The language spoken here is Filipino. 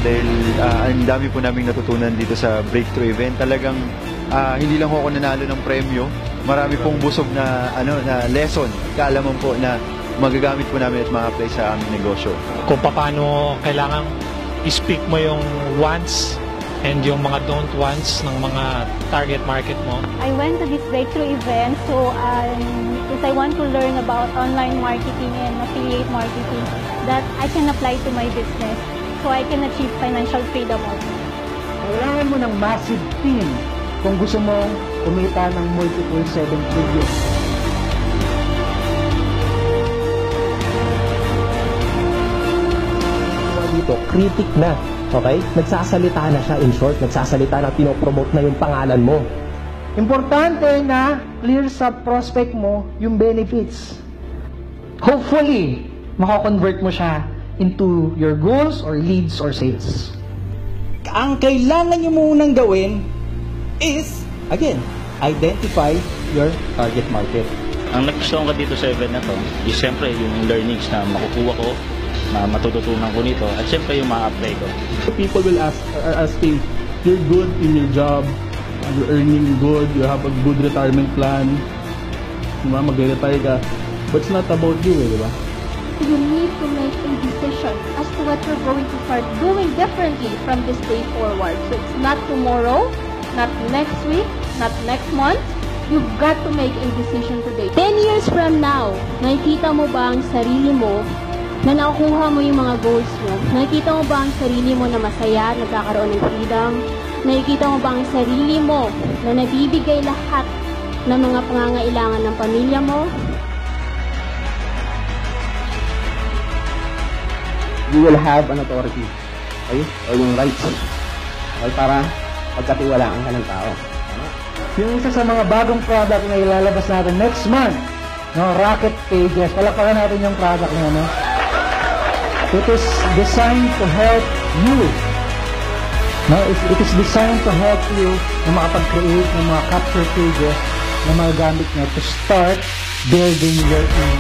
dahil ang dami po naming natutunan dito sa breakthrough event. Talagang hindi lang ako nanalo ng premyo, marami pong busog na na lesson, kaalaman po na magagamit po namin at ma-apply sa aming negosyo. Kung paano kailangan i-speak mo yung wants and yung mga don't wants ng mga target market mo. I went to this breakthrough event, so if I want to learn about online marketing and affiliate marketing, that I can apply to my business, so I can achieve financial freedom also. Kailangan mo ng massive team kung gusto mong kumita ng multiple 7 figures. Dito, critic na. Okay? Nagsasalita na siya, in short. Nagsasalita na, pinopromote na yung pangalan mo. Importante na clear sa prospect mo yung benefits. Hopefully, makakonvert mo siya into your goals or leads or sales. Ang kailangan nyo munang gawin is, again, identify your target market. Ang nagustuhan ko dito sa event na to is siyempre yung learnings na makukuha ko, na matututunan ko nito, at siyempre yung ma-apply ko. People will are asking, you're good in your job, you're earning good, you have a good retirement plan, diba, mag-retire ka, but it's not about you, diba? You need to make a decision as to what you're going to start doing differently from this day forward. So it's not tomorrow, not next week, not next month. You've got to make a decision today. 10 years from now, nakikita mo ba ang sarili mo na nakukuha mo yung mga goals mo? Nakikita mo ba ang sarili mo na masaya, nagkakaroon ng freedom? Nakikita mo ba ang sarili mo na nabibigay lahat ng mga pangangailangan ng pamilya mo? You will have an authority, okay? O yung rights, okay? Para pagkatiwalaan ka ng tao. Yung isa sa mga bagong product na ilalabas natin next month, no, Rocket Pages. Palakpakan natin yung product na, no? It is designed to help you. No, it is designed to help you na makapag-create ng mga capture pages na magagamit nyo to start building your own